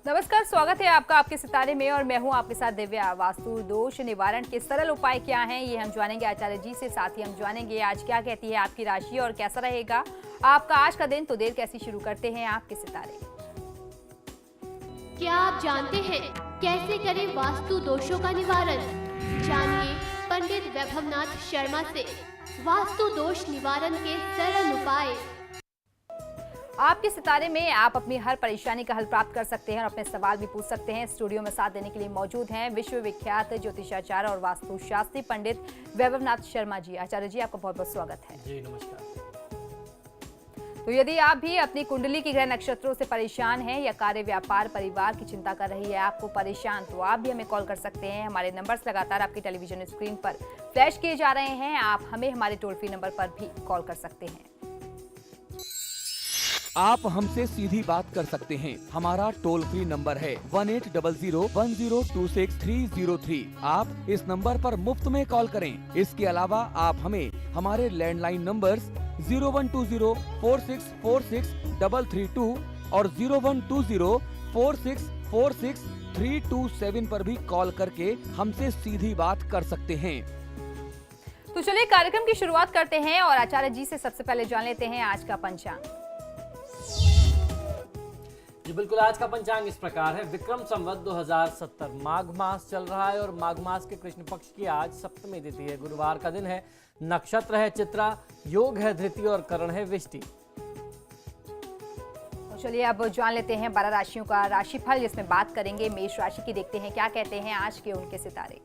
नमस्कार, स्वागत है आपका आपके सितारे में और मैं हूं आपके साथ दिव्या। वास्तु दोष निवारण के सरल उपाय क्या हैं, ये हम जानेंगे आचार्य जी से। साथ ही हम जानेंगे आज क्या कहती है आपकी राशि और कैसा रहेगा आपका आज का दिन। तो देर कैसी, शुरू करते हैं आपके सितारे। क्या आप जानते हैं कैसे करें वास्तु दोषों का निवारण? जानिए पंडित वैभवनाथ शर्मा से वास्तु दोष निवारण के सरल उपाय। आपके सितारे में आप अपनी हर परेशानी का हल प्राप्त कर सकते हैं और अपने सवाल भी पूछ सकते हैं। स्टूडियो में साथ देने के लिए मौजूद हैं विश्वविख्यात ज्योतिषाचार्य और वास्तुशास्त्री पंडित वैभवनाथ शर्मा जी। आचार्य जी, आपका बहुत बहुत स्वागत है। जी नमस्कार। तो यदि आप भी अपनी कुंडली की ग्रह नक्षत्रों से परेशान हैं या कार्य, व्यापार, परिवार की चिंता कर रही है आपको परेशान, तो आप भी हमें कॉल कर सकते हैं। हमारे नंबर्स लगातार आपकी टेलीविजन स्क्रीन पर फ्लैश किए जा रहे हैं। आप हमें हमारे टोल फ्री नंबर पर भी कॉल कर सकते हैं। आप हमसे सीधी बात कर सकते हैं। हमारा टोल फ्री नंबर है 180010263003। आप इस नंबर पर मुफ्त में कॉल करें। इसके अलावा आप हमें हमारे लैंडलाइन नंबर्स 012046463332 और 012046463327 पर भी कॉल करके हमसे सीधी बात कर सकते हैं। तो चलिए कार्यक्रम की शुरुआत करते हैं और आचार्य जी से सबसे पहले जान लेते हैं आज का पंचांग। जी बिल्कुल, आज का पंचांग इस प्रकार है। विक्रम संवत 2070 माघ मास चल रहा है और माघ मास के कृष्ण पक्ष की आज सप्तमी तिथि है। गुरुवार का दिन है। नक्षत्र है चित्रा, योग है धृति और करण है विष्टि। तो चलिए अब जान लेते हैं 12 राशियों का राशिफल, जिसमें बात करेंगे मेष राशि की। देखते हैं क्या कहते हैं आज के उनके सितारे।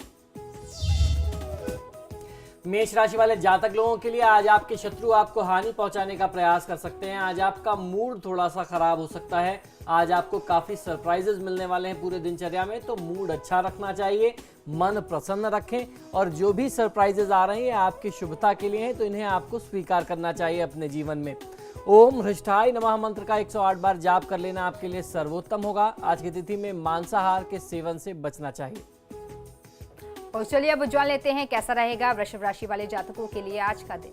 मेष राशि वाले जातक लोगों के लिए आज आपके शत्रु आपको हानि पहुंचाने का प्रयास कर सकते हैं। आज आपका मूड थोड़ा सा खराब हो सकता है। आज आपको काफी सरप्राइजेस मिलने वाले हैं पूरे दिनचर्या में, तो मूड अच्छा रखना चाहिए, मन प्रसन्न रखें। और जो भी सरप्राइजेस आ रहे हैं आपकी शुभता के लिए हैं, तो इन्हें आपको स्वीकार करना चाहिए अपने जीवन में। ओम हृष्ठाय नमः मंत्र का 108 बार जाप कर लेना आपके लिए सर्वोत्तम होगा। आज की तिथि में मांसाहार के सेवन से बचना चाहिए। और चलिए अब जान लेते हैं कैसा रहेगा वृषभ राशि वाले जातकों के लिए आज का दिन।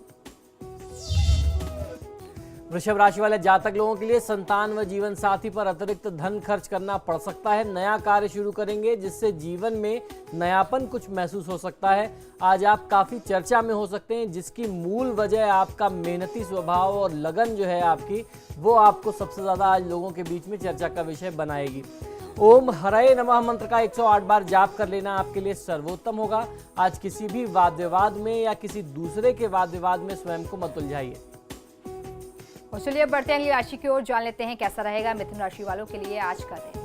वृषभ राशि वाले जातक लोगों के लिए संतान व जीवन साथी पर अतिरिक्त धन खर्च करना पड़ सकता है। नया कार्य शुरू करेंगे जिससे जीवन में नयापन कुछ महसूस हो सकता है। आज आप काफी चर्चा में हो सकते हैं, जिसकी मूल वजह आपका मेहनती स्वभाव और लगन जो है आपकी, वो आपको सबसे ज्यादा आज लोगों के बीच में चर्चा का विषय बनाएगी। ओम हरये नमः मंत्र का 108 बार जाप कर लेना आपके लिए सर्वोत्तम होगा। आज किसी भी वाद विवाद में या किसी दूसरे के वाद विवाद में स्वयं को मत उलझाइए। और चलिए अब बढ़ते हैं अगली राशि की ओर, जान लेते हैं कैसा रहेगा मिथुन राशि वालों के लिए आज का दिन।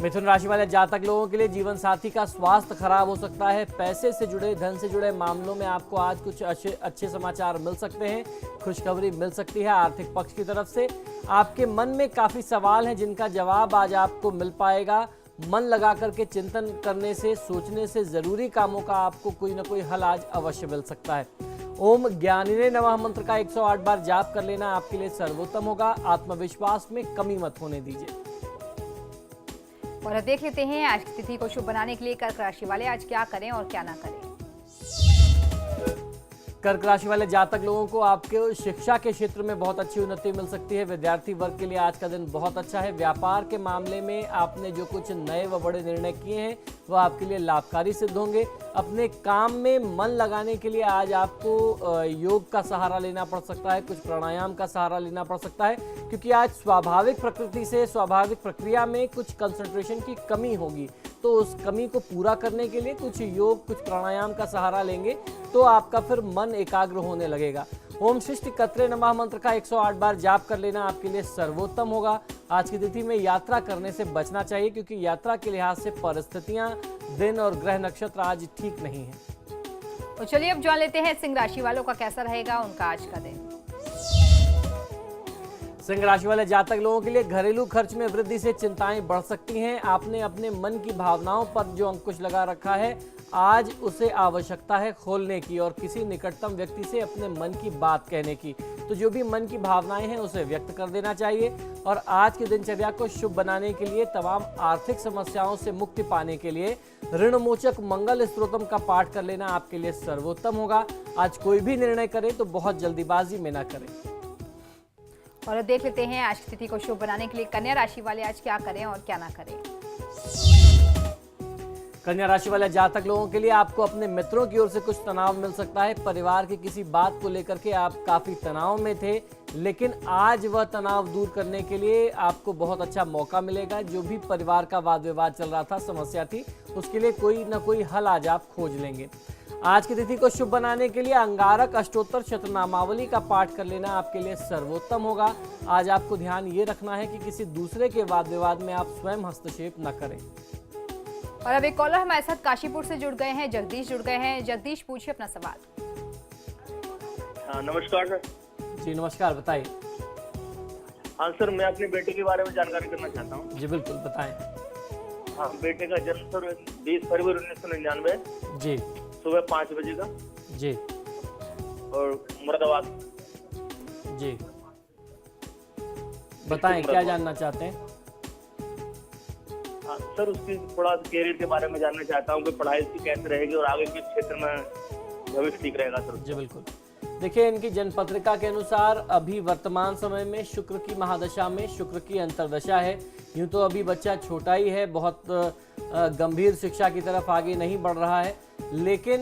मिथुन राशि वाले जातक लोगों के लिए जीवन साथी का स्वास्थ्य खराब हो सकता है। पैसे से जुड़े, धन से जुड़े मामलों में आपको आज कुछ अच्छे समाचार मिल सकते हैं। खुशखबरी मिल सकती है आर्थिक पक्ष की तरफ से। आपके मन में काफी सवाल हैं जिनका जवाब आज आपको मिल पाएगा। मन लगा करके चिंतन करने से, सोचने से जरूरी कामों का आपको कोई ना कोई हल आज अवश्य मिल सकता है। ओम ज्ञानिने नमः मंत्र का 108 बार जाप कर लेना आपके लिए सर्वोत्तम होगा। आत्मविश्वास में कमी मत होने दीजिए। और अब देख लेते हैं आज की तिथि को शुभ बनाने के लिए कर्क राशि वाले आज क्या करें और क्या ना करें। कर्क राशि वाले जातक लोगों को आपके शिक्षा के क्षेत्र में बहुत अच्छी उन्नति मिल सकती है। विद्यार्थी वर्ग के लिए आज का दिन बहुत अच्छा है। व्यापार के मामले में आपने जो कुछ नए व बड़े निर्णय किए हैं वह आपके लिए लाभकारी सिद्ध होंगे। अपने काम में मन लगाने के लिए आज आपको योग का सहारा लेना पड़ सकता है, कुछ प्राणायाम का सहारा लेना पड़ सकता है, क्योंकि आज स्वाभाविक प्रकृति से, स्वाभाविक प्रक्रिया में कुछ कंसंट्रेशन की कमी होगी। तो उस कमी को पूरा करने के लिए कुछ योग, कुछ प्राणायाम का सहारा लेंगे तो आपका फिर मन एकाग्र होने लगेगा। ओम सृष्टि कत्रे नमः मंत्र का 108 बार जाप कर लेना आपके लिए सर्वोत्तम होगा। आज की तिथि में यात्रा करने से बचना चाहिए, क्योंकि यात्रा के लिहाज से परिस्थितियां, दिन और ग्रह नक्षत्र आज ठीक नहीं है। तो चलिए अब जान लेते हैं सिंह राशि वालों का कैसा रहेगा उनका आज का दिन। सिंह राशि वाले जातक लोगों के लिए घरेलू खर्च में वृद्धि से चिंताएं बढ़ सकती हैं। आपने अपने मन की भावनाओं पर जो अंकुश लगा रखा है, आज उसे आवश्यकता है खोलने की और किसी निकटतम व्यक्ति से अपने मन की बात कहने की। तो जो भी मन की भावनाएं हैं उसे व्यक्त कर देना चाहिए। और आज की दिनचर्या को शुभ बनाने के लिए, तमाम आर्थिक समस्याओं से मुक्ति पाने के लिए ऋणमोचक मंगल स्तोत्रम का पाठ कर लेना आपके लिए सर्वोत्तम होगा। आज कोई भी निर्णय करें तो बहुत जल्दीबाजी में ना करें। और देख लेते हैं आज की तिथि को शुभ बनाने के लिए कन्या राशि वाले आज क्या करें और क्या ना करें। कन्या राशि वाले जातक लोगों के लिए आपको अपने मित्रों की ओर से कुछ तनाव मिल सकता है। परिवार की किसी बात को लेकर के आप काफी तनाव में थे, लेकिन आज वह तनाव दूर करने के लिए आपको बहुत अच्छा मौका मिलेगा। जो भी परिवार का वाद विवाद चल रहा था, समस्या थी, उसके लिए कोई ना कोई हल आज आप खोज लेंगे। आज की तिथि को शुभ बनाने के लिए अंगारक अष्टोत्तर शतनामावली का पाठ कर लेना आपके लिए सर्वोत्तम होगा। आज आपको ध्यान ये रखना है कि किसी दूसरे के वाद विवाद में आप स्वयं हस्तक्षेप न करें। और अब एक कॉलर हमारे साथ काशीपुर से जुड़ गए हैं, जगदीश जुड़ गए हैं। जगदीश, पूछिए अपना सवाल। नमस्कार सर। जी नमस्कार, बताइए। हाँ सर, मैं अपने बेटे के बारे में जानकारी करना चाहता हूँ। जी बिल्कुल, बताएं। हाँ, बेटे का जन्म सर 20 फरवरी 1999 जी सुबह 5 बजे का, जी और मुरादाबाद। जी बताएं, क्या जानना चाहते हैं। हाँ सर, उसकी थोड़ा कैरियर के बारे में जानना चाहता हूँ कि पढ़ाई उसकी कैसे रहेगी और आगे किस क्षेत्र में भविष्य ठीक रहेगा सर। जी बिल्कुल, देखिए इनकी जन्म पत्रिका के अनुसार अभी वर्तमान समय में शुक्र की महादशा में शुक्र की अंतर्दशा है। यूं तो अभी बच्चा छोटा ही है, बहुत गंभीर शिक्षा की तरफ आगे नहीं बढ़ रहा है, लेकिन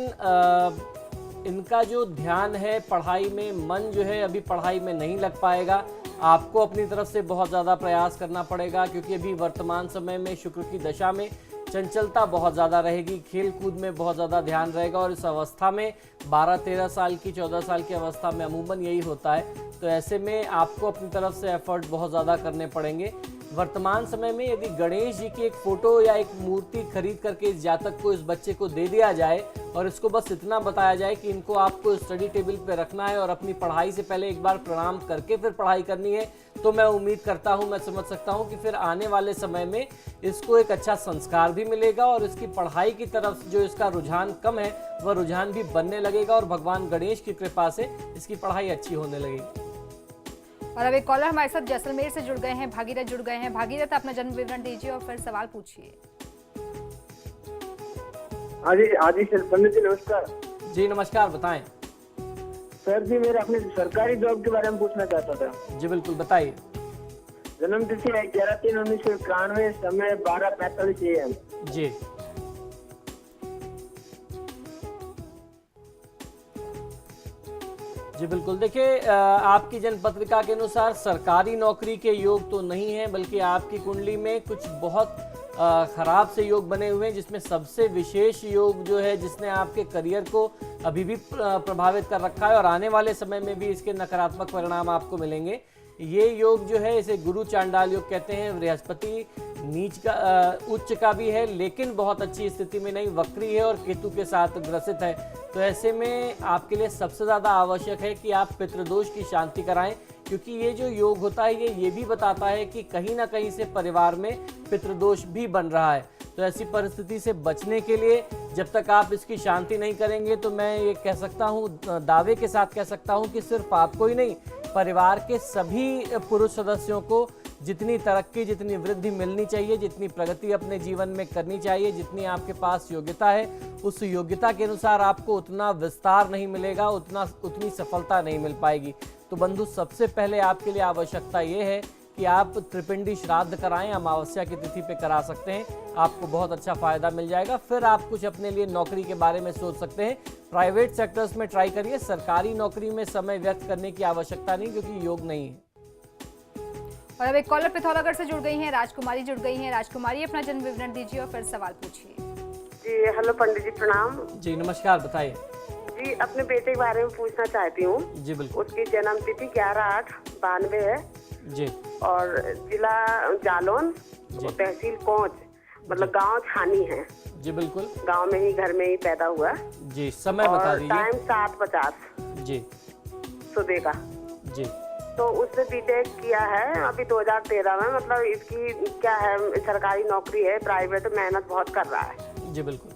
इनका जो ध्यान है पढ़ाई में, मन जो है अभी पढ़ाई में नहीं लग पाएगा। आपको अपनी तरफ से बहुत ज़्यादा प्रयास करना पड़ेगा, क्योंकि अभी वर्तमान समय में शुक्र की दशा में चंचलता बहुत ज़्यादा रहेगी, खेल कूद में बहुत ज़्यादा ध्यान रहेगा। और इस अवस्था में 12-13 साल की, 14 साल की अवस्था में अमूमन यही होता है। तो ऐसे में आपको अपनी तरफ से एफर्ट बहुत ज़्यादा करने पड़ेंगे। वर्तमान समय में यदि गणेश जी की एक फोटो या एक मूर्ति खरीद करके इस जातक को, इस बच्चे को दे दिया जाए और इसको बस इतना बताया जाए कि इनको आपको स्टडी टेबल पे रखना है और अपनी पढ़ाई से पहले एक बार प्रणाम करके फिर पढ़ाई करनी है, तो मैं उम्मीद करता हूं, मैं समझ सकता हूं कि फिर आने वाले समय में इसको एक अच्छा संस्कार भी मिलेगा और इसकी पढ़ाई की तरफ जो इसका रुझान कम है वह रुझान भी बनने लगेगा और भगवान गणेश की कृपा से इसकी पढ़ाई अच्छी होने लगेगी। और अब एक कॉलर हमारे साथ जैसलमेर से जुड़ गए हैं, भागीरथ जुड़ गए हैं। भागीरथ, अपना जन्म विवरण दीजिए और फिर सवाल पूछिए। हाँ जी सर, पंडित जी नमस्कार। जी नमस्कार, बताएं। सर जी, मेरे अपने सरकारी जॉब के बारे में पूछना चाहता था। जी बिल्कुल, बताइए। जन्म तिथि 11/3/1991, समय 12:45 AM। जी जी बिल्कुल, देखिए आपकी जन्म पत्रिका के अनुसार सरकारी नौकरी के योग तो नहीं है, बल्कि आपकी कुंडली में कुछ बहुत खराब से योग बने हुए हैं, जिसमें सबसे विशेष योग जो है जिसने आपके करियर को अभी भी प्रभावित कर रखा है और आने वाले समय में भी इसके नकारात्मक परिणाम आपको मिलेंगे। ये योग जो है इसे गुरु चांडाल योग कहते हैं। बृहस्पति नीच का उच्च का भी है, लेकिन बहुत अच्छी स्थिति में नहीं, वक्री है और केतु के साथ ग्रसित है। तो ऐसे में आपके लिए सबसे ज़्यादा आवश्यक है कि आप पितृदोष की शांति कराएं, क्योंकि ये जो योग होता है ये भी बताता है कि कहीं ना कहीं से परिवार में पितृदोष भी बन रहा है। तो ऐसी परिस्थिति से बचने के लिए जब तक आप इसकी शांति नहीं करेंगे, तो मैं ये कह सकता हूँ, दावे के साथ कह सकता हूँ कि सिर्फ आपको ही नहीं, परिवार के सभी पुरुष सदस्यों को जितनी तरक्की, जितनी वृद्धि मिलनी चाहिए, जितनी प्रगति अपने जीवन में करनी चाहिए, जितनी आपके पास योग्यता है, उस योग्यता के अनुसार आपको उतना विस्तार नहीं मिलेगा, उतनी सफलता नहीं मिल पाएगी। तो बंधु, सबसे पहले आपके लिए आवश्यकता ये है कि आप त्रिपिंडी श्राद्ध कराएं, अमावस्या की तिथि पे करा सकते हैं, आपको बहुत अच्छा फायदा मिल जाएगा। फिर आप कुछ अपने लिए नौकरी के बारे में सोच सकते हैं। प्राइवेट सेक्टर्स में ट्राई करिए, सरकारी नौकरी में समय व्यक्त करने की आवश्यकता नहीं, क्योंकि योग नहीं है। और अब एक कॉलर पिथौरागढ़ से जुड़ गई हैं, राजकुमारी जुड़ गई हैं। राजकुमारी, अपना जन्म विवरण दीजिए और फिर सवाल पूछिए। जी हेलो पंडित जी, प्रणाम जी नमस्कार, बताइए। जी, अपने बेटे के बारे में पूछना चाहती हूँ। जी बिल्कुल। उसकी जन्म तिथि 11/8/92 है जी। और जिला जालौन, तहसील कोंच, मतलब गांव छानी है। जी बिल्कुल। गांव में ही, घर में ही पैदा हुआ। जी, समय बता दीजिए। टाइम 7:50 जी सुबह का। जी। तो उसने बीटेक किया है अभी 2013 में। मतलब इसकी क्या है, सरकारी नौकरी है, प्राइवेट, मेहनत बहुत कर रहा है। जी बिल्कुल,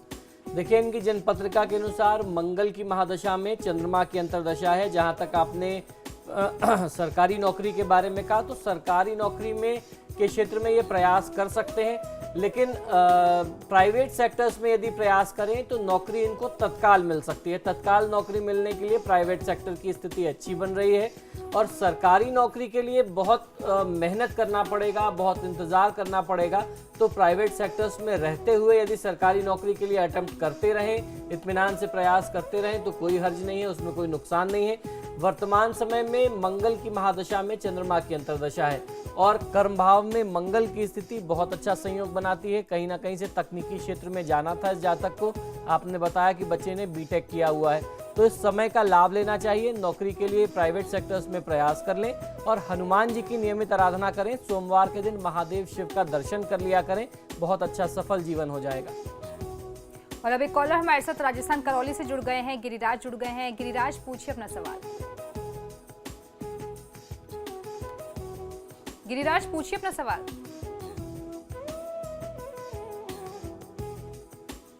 देखिए इनकी जन्म पत्रिका के अनुसार मंगल की महादशा में चंद्रमा की अंतर्दशा है। जहां तक आपने सरकारी नौकरी के बारे में कहा, तो सरकारी नौकरी में के क्षेत्र में ये प्रयास कर सकते हैं। लेकिन प्राइवेट सेक्टर्स में यदि प्रयास करें तो नौकरी इनको तत्काल मिल सकती है। तत्काल नौकरी मिलने के लिए प्राइवेट सेक्टर की स्थिति अच्छी बन रही है और सरकारी नौकरी के लिए बहुत मेहनत करना पड़ेगा, बहुत इंतजार करना पड़ेगा। तो प्राइवेट सेक्टर्स में रहते हुए यदि सरकारी नौकरी के लिए अटेम्प्ट करते रहें, इत्मीनान से प्रयास करते रहें तो कोई हर्ज नहीं है, उसमें कोई नुकसान नहीं है। वर्तमान समय में मंगल की महादशा में चंद्रमा की अंतर्दशा है और कर्म भाव में मंगल की स्थिति बहुत अच्छा संयोग बनाती है। कहीं ना कहीं से तकनीकी क्षेत्र में जाना था इस जातक को। आपने बताया कि बच्चे ने बीटेक किया हुआ है, तो इस समय का लाभ लेना चाहिए। नौकरी के लिए प्राइवेट सेक्टर्स में प्रयास कर लें और हनुमान जी की नियमित आराधना करें। सोमवार के दिन महादेव शिव का दर्शन कर लिया करें, बहुत अच्छा सफल जीवन हो जाएगा। और अब एक कॉलर हमारे साथ राजस्थान करौली से जुड़ गए हैं, गिरिराज जुड़ गए हैं। गिरिराज, पूछिए अपना सवाल। गिरिराज, पूछिए अपना सवाल।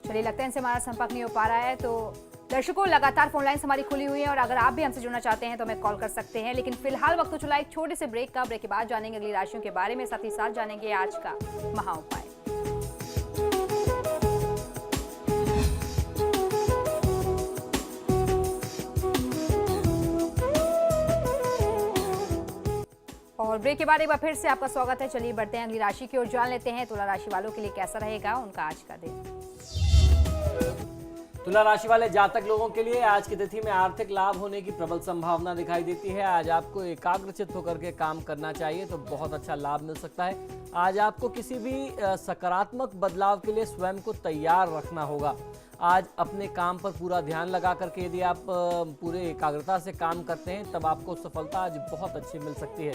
चलिए, लगता है इनसे हमारा संपर्क नहीं हो पा रहा है। तो दर्शकों, लगातार फोन लाइन हमारी खुली हुई है और अगर आप भी हमसे जुड़ना चाहते हैं तो हमें कॉल कर सकते हैं। लेकिन फिलहाल वक्त तो चला एक छोटे से ब्रेक का। ब्रेक के बाद जानेंगे अगली राशियों के बारे में, साथ ही साथ जानेंगे आज का महा उपाय। और ब्रेक के बाद एक बार फिर से आपका स्वागत है। चलिए बढ़ते हैं अगली राशि की ओर, जान लेते हैं तुला राशि वालों के लिए कैसा रहेगा उनका आज का दिन। तुला राशि वाले जातक लोगों के लिए आज की तिथि में आर्थिक लाभ होने की प्रबल संभावना दिखाई देती है। आज आपको एकाग्रचित्त होकर के काम करना चाहिए तो बहुत अच्छा लाभ मिल सकता है। आज आपको किसी भी सकारात्मक बदलाव के लिए स्वयं को तैयार रखना होगा। आज अपने काम पर पूरा ध्यान लगा करके यदि आप पूरे एकाग्रता से काम करते हैं तब आपको सफलता आज बहुत अच्छी मिल सकती है।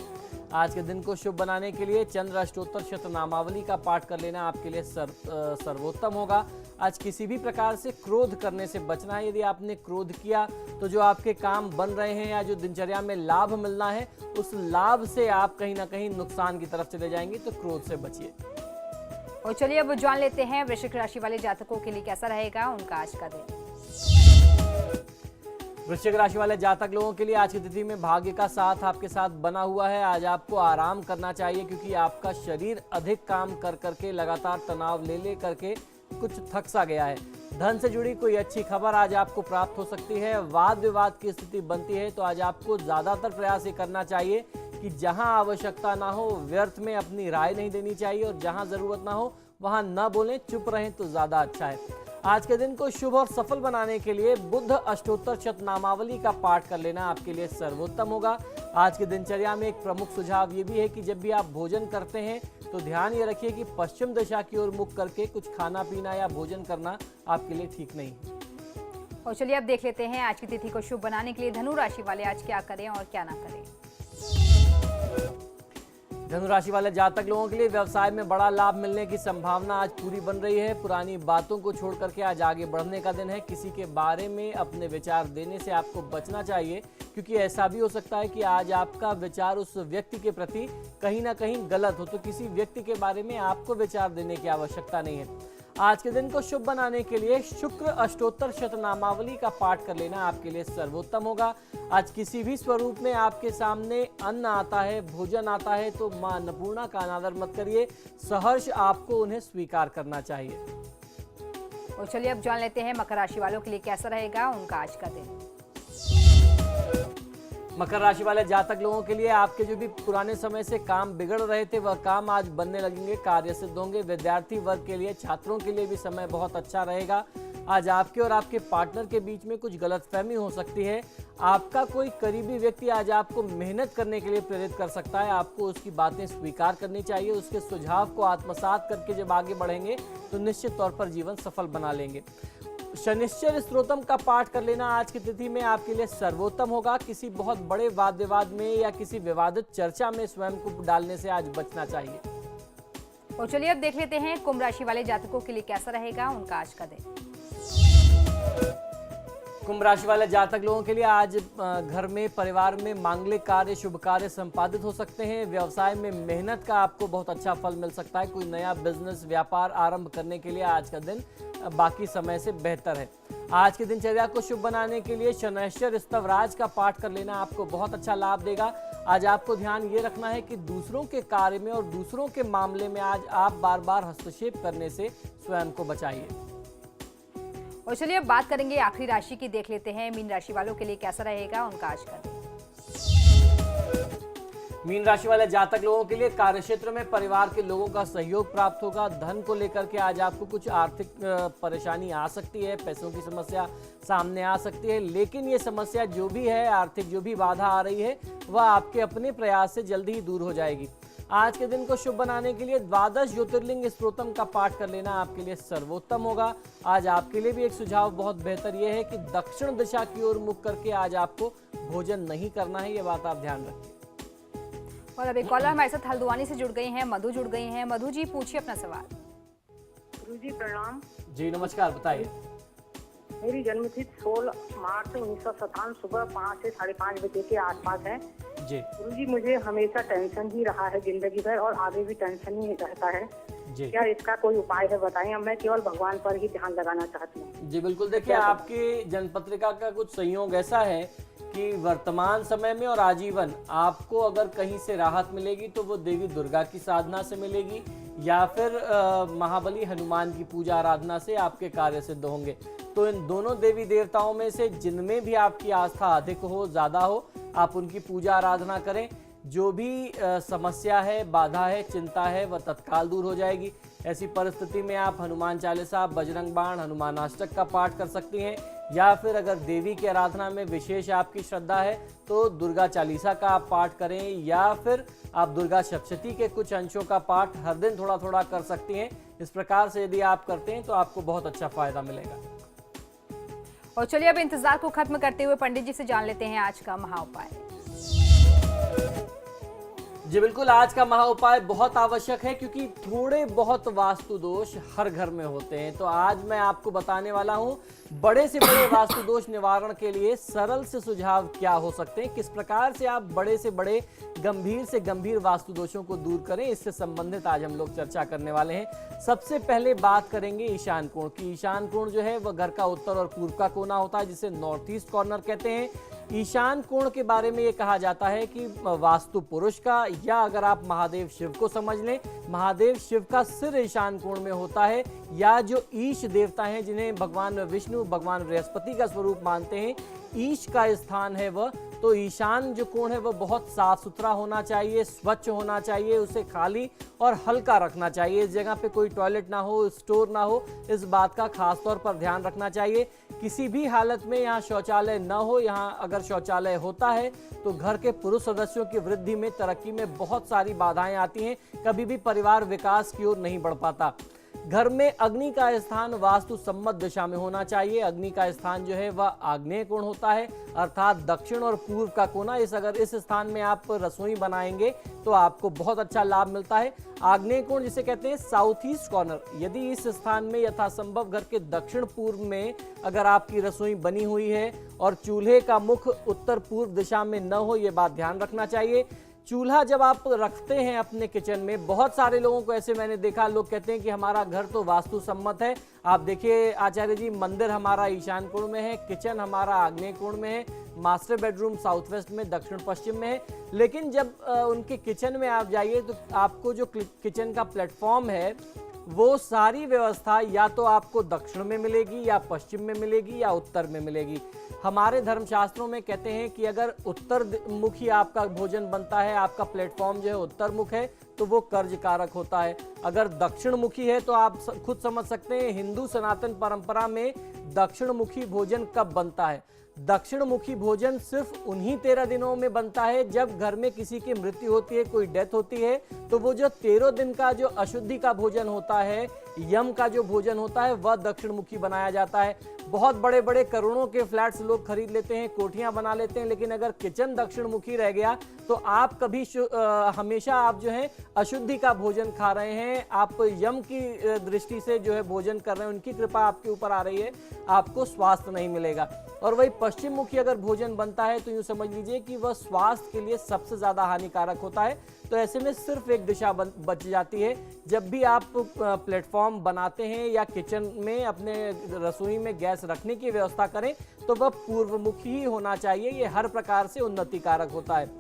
आज के दिन को शुभ बनाने के लिए चंद्र अष्टोत्तर शतनामावली का पाठ कर लेना आपके लिए सर्वोत्तम होगा। आज किसी भी प्रकार से क्रोध करने से बचना है। यदि आपने क्रोध किया तो जो आपके काम बन रहे हैं या जो दिनचर्या में लाभ मिलना है उस लाभ से आप कहीं ना कहीं नुकसान की तरफ चले जाएंगे, तो क्रोध से बचिए। और चलिए अब जान लेते हैं वृश्चिक राशि वाले जातकों के लिए कैसा रहेगा उनका आज का दिन। वृश्चिक राशि वाले जातक लोगों के लिए आज की तिथि में भाग्य का साथ आपके साथ बना हुआ है। आज आपको आराम करना चाहिए क्योंकि आपका शरीर अधिक काम कर करके लगातार तनाव ले करके कुछ थक सा गया है। धन से जुड़ी कोई अच्छी खबर आज आपको प्राप्त हो सकती है। वाद विवाद की स्थिति बनती है तो आज आपको ज्यादातर प्रयास ये करना चाहिए कि जहां आवश्यकता ना हो व्यर्थ में अपनी राय नहीं देनी चाहिए और जहां जरूरत ना हो वहां न बोलें, चुप रहें तो ज्यादा अच्छा है। आज के दिन को शुभ और सफल बनाने के लिए बुद्ध अष्टोत्तर शतनामावली का पाठ कर लेना आपके लिए सर्वोत्तम होगा। आज की दिनचर्या में एक प्रमुख सुझाव ये भी है कि जब भी आप भोजन करते हैं तो ध्यान ये रखिए कि पश्चिम दिशा की ओर मुख करके कुछ खाना पीना या भोजन करना आपके लिए ठीक नहीं है। और चलिए अब देख लेते हैं आज की तिथि को शुभ बनाने के लिए धनु राशि वाले आज क्या करें और क्या ना करें। धनु राशि वाले जातक लोगों के लिए व्यवसाय में बड़ा लाभ मिलने की संभावना आज पूरी बन रही है। पुरानी बातों को छोड़ करके आज आगे बढ़ने का दिन है। किसी के बारे में अपने विचार देने से आपको बचना चाहिए क्योंकि ऐसा भी हो सकता है कि आज आपका विचार उस व्यक्ति के प्रति कहीं ना कहीं गलत हो, तो किसी व्यक्ति के बारे में आपको विचार देने की आवश्यकता नहीं है। आज के दिन को शुभ बनाने के लिए शुक्र अष्टोत्तर शतनामावली का पाठ कर लेना आपके लिए सर्वोत्तम होगा। आज किसी भी स्वरूप में आपके सामने अन्न आता है, भोजन आता है तो मां अन्नपूर्णा का अनादर मत करिए, सहर्ष आपको उन्हें स्वीकार करना चाहिए। और चलिए अब जान लेते हैं मकर राशि वालों के लिए कैसा रहेगा उनका आज का दिन। मकर राशि वाले जातक लोगों के लिए आपके जो भी पुराने समय से काम बिगड़ रहे थे वह काम आज बनने लगेंगे, कार्य सिद्ध होंगे। विद्यार्थी वर्ग के लिए, छात्रों के लिए भी समय बहुत अच्छा रहेगा। आज आपके और आपके पार्टनर के बीच में कुछ गलतफहमी हो सकती है। आपका कोई करीबी व्यक्ति आज आपको मेहनत करने के लिए प्रेरित कर सकता है। आपको उसकी बातें स्वीकार करनी चाहिए। उसके सुझाव को आत्मसात करके जब आगे बढ़ेंगे तो निश्चित तौर पर जीवन सफल बना लेंगे। शनिश्चर स्तोत्रम का पाठ कर लेना आज की तिथि में आपके लिए सर्वोत्तम होगा। किसी बहुत बड़े वाद विवाद में या किसी विवादित चर्चा में स्वयं को डालने से आज बचना चाहिए। और चलिए अब देख लेते हैं कुंभ राशि वाले जातकों के लिए कैसा रहेगा उनका आज का दिन। कुंभ राशि वाले जातक लोगों के लिए आज घर में, परिवार में मांगलिक कार्य, शुभ कार्य संपादित हो सकते हैं। व्यवसाय में मेहनत का आपको बहुत अच्छा फल मिल सकता है। कोई नया बिजनेस, व्यापार आरंभ करने के लिए आज का दिन बाकी समय से बेहतर है। आज की दिनचर्या को शुभ बनाने के लिए शनैश्चर स्तवराज का पाठ कर लेना आपको बहुत अच्छा लाभ देगा। आज आपको ध्यान ये रखना है कि दूसरों के कार्य में और दूसरों के मामले में आज आप बार बार हस्तक्षेप करने से स्वयं को बचाइए। और चलिए अब बात करेंगे आखिरी राशि की, देख लेते हैं मीन राशि वालों के लिए कैसा रहेगा उनका आज का दिन। मीन राशि वाले जातक लोगों के लिए कार्यक्षेत्र में परिवार के लोगों का सहयोग प्राप्त होगा। धन को लेकर के आज आपको कुछ आर्थिक परेशानी आ सकती है, पैसों की समस्या सामने आ सकती है, लेकिन ये समस्या जो भी है, आर्थिक जो भी बाधा आ रही है, वह आपके अपने प्रयास से जल्दी ही दूर हो जाएगी। आज के दिन को शुभ बनाने के लिए 12 ज्योतिर्लिंग स्तोत्रम का पाठ कर लेना आपके लिए सर्वोत्तम होगा। आज आपके लिए भी एक सुझाव बहुत बेहतर यह है कि दक्षिण दिशा की ओर मुख करके आज आपको भोजन नहीं करना है, ये बात आप ध्यान रखें। और अभी कॉलर हमारे साथ हल्द्वानी से जुड़ गई हैं, मधु जुड़ गई हैं। मधु जी पूछिए अपना सवाल। गुरुजी प्रणाम। जी नमस्कार, बताइए। मेरी जन्मतिथि 16 मार्च 1957 सुबह 5 से 5:30 बजे के आसपास है। जी गुरुजी मुझे हमेशा टेंशन ही रहा है जिंदगी भर और आगे भी टेंशन ही रहता है। जी क्या इसका कोई उपाय है बताएं? मैं केवल भगवान पर ही ध्यान लगाना चाहती हूँ। जी बिल्कुल, देखिए आपकी जन्मपत्रिका का कुछ संयोग ऐसा है कि वर्तमान समय में और आजीवन आपको अगर कहीं से राहत मिलेगी तो वो देवी दुर्गा की साधना से मिलेगी या फिर महाबली हनुमान की पूजा आराधना से आपके कार्य सिद्ध होंगे। तो इन दोनों देवी देवताओं में से जिनमें भी आपकी आस्था अधिक हो, ज़्यादा हो, आप उनकी पूजा आराधना करें। जो भी समस्या है, बाधा है, चिंता है, वह तत्काल दूर हो जाएगी। ऐसी परिस्थिति में आप हनुमान चालीसा, बजरंग बाण, हनुमान अष्टक का पाठ कर सकती हैं या फिर अगर देवी की आराधना में विशेष आपकी श्रद्धा है तो दुर्गा चालीसा का आप पाठ करें या फिर आप दुर्गा सप्तशती के कुछ अंशों का पाठ हर दिन थोड़ा थोड़ा कर सकती हैं। इस प्रकार से यदि आप करते हैं तो आपको बहुत अच्छा फायदा मिलेगा। और चलिए अब इंतजार को खत्म करते हुए पंडित जी से जान लेते हैं आज का महाउपाय। जी बिल्कुल, आज का महा उपाय बहुत आवश्यक है क्योंकि थोड़े बहुत वास्तु दोष हर घर में होते हैं। तो आज मैं आपको बताने वाला हूं बड़े से बड़े वास्तु दोष निवारण के लिए सरल से सुझाव क्या हो सकते हैं, किस प्रकार से आप बड़े से बड़े, गंभीर से गंभीर वास्तु दोषों को दूर करें। इससे संबंधित आज हम लोग चर्चा करने वाले हैं। सबसे पहले बात करेंगे ईशान कोण की। ईशान कोण जो है वह घर का उत्तर और पूर्व का कोना होता है, जिसे नॉर्थ ईस्ट कॉर्नर कहते हैं। ईशान कोण के बारे में ये कहा जाता है कि वास्तु पुरुष का, या अगर आप महादेव शिव को समझ लें, महादेव शिव का सिर ईशान कोण में होता है, या जो ईश देवता हैं जिन्हें भगवान विष्णु, भगवान बृहस्पति का स्वरूप मानते हैं, ईश का स्थान है वह। तो ईशान जो कोण है वह बहुत साफ सुथरा होना चाहिए, स्वच्छ होना चाहिए, उसे खाली और हल्का रखना चाहिए। इस जगह पे कोई टॉयलेट ना हो, स्टोर ना हो, इस बात का खास तौर पर ध्यान रखना चाहिए। किसी भी हालत में यहाँ शौचालय न हो। यहाँ अगर शौचालय होता है तो घर के पुरुष सदस्यों की वृद्धि में, तरक्की में बहुत सारी बाधाएं आती हैं, कभी भी परिवार विकास की ओर नहीं बढ़ पाता। घर में अग्नि का स्थान वास्तु सम्मत दिशा में होना चाहिए। अग्नि का स्थान जो है वह आग्नेय कोण होता है, अर्थात दक्षिण और पूर्व का कोना। अगर इस स्थान में आप रसोई बनाएंगे तो आपको बहुत अच्छा लाभ मिलता है। आग्नेय कोण जिसे कहते हैं साउथ ईस्ट कॉर्नर, यदि इस स्थान में यथासंभव घर के दक्षिण पूर्व में अगर आपकी रसोई बनी हुई है और चूल्हे का मुख उत्तर पूर्व दिशा में न हो, ये बात ध्यान रखना चाहिए। चूल्हा जब आप रखते हैं अपने किचन में, बहुत सारे लोगों को ऐसे मैंने देखा, लोग कहते हैं कि हमारा घर तो वास्तु सम्मत है। आप देखिए आचार्य जी, मंदिर हमारा ईशान कोण में है, किचन हमारा आग्नेय कोण में है, मास्टर बेडरूम साउथ वेस्ट में, दक्षिण पश्चिम में है। लेकिन जब उनके किचन में आप जाइए तो आपको जो किचन का प्लेटफॉर्म है वो सारी व्यवस्था या तो आपको दक्षिण में मिलेगी, या पश्चिम में मिलेगी, या उत्तर में मिलेगी। हमारे धर्मशास्त्रों में कहते हैं कि अगर उत्तर मुखी आपका भोजन बनता है, आपका प्लेटफॉर्म जो है उत्तर मुख है, तो वो कर्ज कारक होता है। अगर दक्षिण मुखी है तो आप खुद समझ सकते हैं हिंदू सनातन परंपरा में दक्षिण मुखी भोजन कब बनता है। दक्षिण मुखी भोजन सिर्फ उन्हीं 13 दिनों में बनता है जब घर में किसी की मृत्यु होती है, कोई डेथ होती है, तो वो जो 13 दिन का जो अशुद्धि का भोजन होता है, यम का जो भोजन होता है, वह दक्षिण मुखी बनाया जाता है। बहुत बड़े बड़े करोड़ों के फ्लैट्स लोग खरीद लेते हैं, कोठियां बना लेते हैं, लेकिन अगर किचन दक्षिण मुखी रह गया तो आप कभी हमेशा आप जो है अशुद्धि का भोजन खा रहे हैं, आप यम की दृष्टि से जो है भोजन कर रहे हैं, उनकी कृपा आपके ऊपर आ रही है, आपको स्वास्थ्य नहीं मिलेगा। और वही पश्चिम मुखी अगर भोजन बनता है तो यूं समझ लीजिए कि वह स्वास्थ्य के लिए सबसे ज्यादा हानिकारक होता है। तो ऐसे में सिर्फ एक दिशा बच जाती है। जब भी आप प्लेटफॉर्म बनाते हैं या किचन में अपने रसोई में गैस रखने की व्यवस्था करें तो वह पूर्व मुखी ही होना चाहिए। ये हर प्रकार से उन्नति कारक होता है।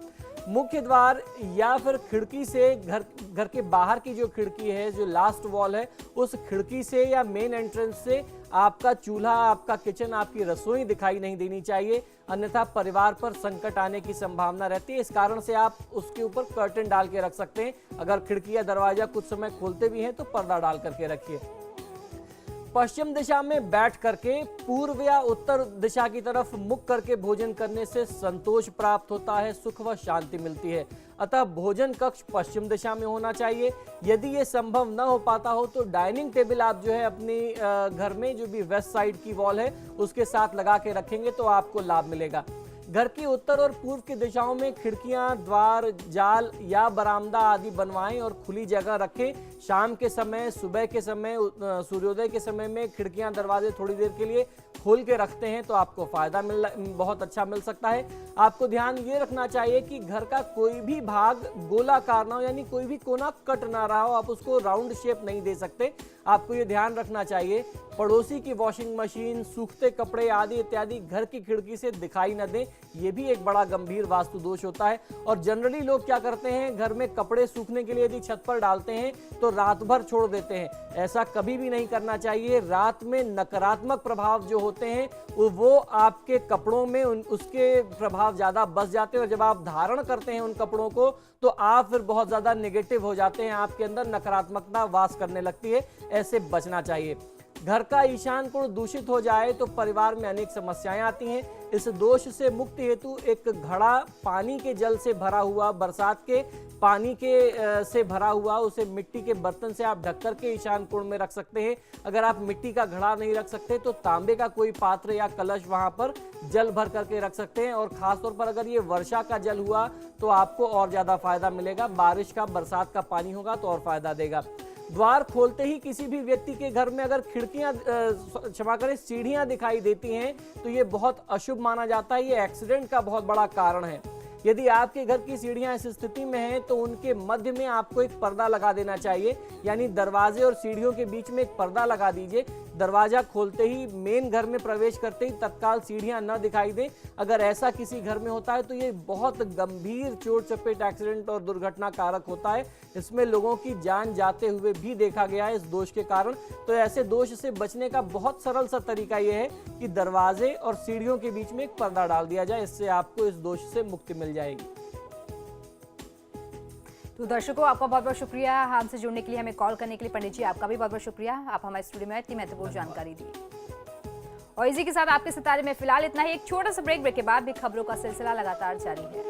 मुख्य द्वार या फिर खिड़की से घर के बाहर की जो खिड़की है, जो लास्ट वॉल है, उस खिड़की से या मेन एंट्रेंस से आपका चूल्हा, आपका किचन, आपकी रसोई दिखाई नहीं देनी चाहिए, अन्यथा परिवार पर संकट आने की संभावना रहती है। इस कारण से आप उसके ऊपर कर्टन डाल के रख सकते हैं। अगर खिड़की या दरवाजा कुछ समय खोलते भी हैं तो पर्दा डाल करके रखिए। पश्चिम दिशा में बैठ करके पूर्व या उत्तर दिशा की तरफ मुख करके भोजन करने से संतोष प्राप्त होता है, सुख व शांति मिलती है। अतः भोजन कक्ष पश्चिम दिशा में होना चाहिए। यदि ये संभव न हो पाता हो तो डाइनिंग टेबल आप जो है अपनी घर में जो भी वेस्ट साइड की वॉल है उसके साथ लगा के रखेंगे तो आपको लाभ मिलेगा। घर की उत्तर और पूर्व की दिशाओं में खिड़कियां, द्वार, जाल या बरामदा आदि बनवाएं और खुली जगह रखें। शाम के समय, सुबह के समय, सूर्योदय के समय में खिड़कियां, दरवाजे थोड़ी देर के लिए खोल के रखते हैं तो आपको फायदा बहुत अच्छा मिल सकता है। आपको ध्यान ये रखना चाहिए कि घर का कोई भी भाग गोलाकार ना हो, यानी कोई भी कोना कट ना रहा हो, आप उसको राउंड शेप नहीं दे सकते। आपको ये ध्यान रखना चाहिए पड़ोसी की वॉशिंग मशीन, सूखते कपड़े आदि इत्यादि घर की खिड़की से दिखाई न दें। ये भी एक बड़ा गंभीर वास्तु दोष होता है। और जनरली लोग क्या करते हैं, घर में कपड़े सूखने के लिए यदि छत पर डालते हैं तो रात भर छोड़ देते हैं। ऐसा कभी भी नहीं करना चाहिए। रात में नकारात्मक प्रभाव जो होते हैं वो आपके कपड़ों में उसके प्रभाव ज्यादा बस जाते हैं और जब आप धारण करते हैं उन कपड़ों को तो आप फिर बहुत ज्यादा नेगेटिव हो जाते हैं, आपके अंदर नकारात्मकता वास करने लगती है। ऐसे बचना चाहिए। घर का ईशान कोण दूषित हो जाए तो परिवार में अनेक समस्याएं आती हैं। इस दोष से मुक्ति हेतु एक घड़ा पानी के जल से भरा हुआ, बरसात के पानी के से भरा हुआ, उसे मिट्टी के बर्तन से आप ढककर के ईशान कोण में रख सकते हैं। अगर आप मिट्टी का घड़ा नहीं रख सकते तो तांबे का कोई पात्र या कलश वहां पर जल भर करके रख सकते हैं। और खासतौर पर अगर ये वर्षा का जल हुआ तो आपको और ज्यादा फायदा मिलेगा। बारिश का, बरसात का पानी होगा तो और फायदा देगा। द्वार खोलते ही किसी भी व्यक्ति के घर में अगर खिड़कियां, क्षमा करें, सीढ़ियां दिखाई देती हैं तो ये बहुत अशुभ माना जाता है। ये एक्सीडेंट का बहुत बड़ा कारण है। यदि आपके घर की सीढ़ियां इस स्थिति में हैं तो उनके मध्य में आपको एक पर्दा लगा देना चाहिए, यानी दरवाजे और सीढ़ियों के बीच में एक पर्दा लगा दीजिए। दरवाजा खोलते ही, मेन घर में प्रवेश करते ही तत्काल सीढ़ियां न दिखाई दें। अगर ऐसा किसी घर में होता है तो ये बहुत गंभीर चोट चपेट, एक्सीडेंट और दुर्घटना कारक होता है। इसमें लोगों की जान जाते हुए भी देखा गया है इस दोष के कारण। तो ऐसे दोष से बचने का बहुत सरल सा तरीका यह है कि दरवाजे और सीढ़ियों के बीच में एक पर्दा डाल दिया जाए। इससे आपको इस दोष से मुक्ति मिल जाएगी। तो दर्शकों, आपका बहुत बहुत शुक्रिया हमसे जुड़ने के लिए, हमें कॉल करने के लिए। पंडित जी, आपका भी बहुत बहुत शुक्रिया, आप हमारे स्टूडियो में इतनी महत्वपूर्ण जानकारी दी। और इसी के साथ आपके सितारे में फिलहाल इतना ही। एक छोटा सा ब्रेक के बाद भी खबरों का सिलसिला लगातार जारी है।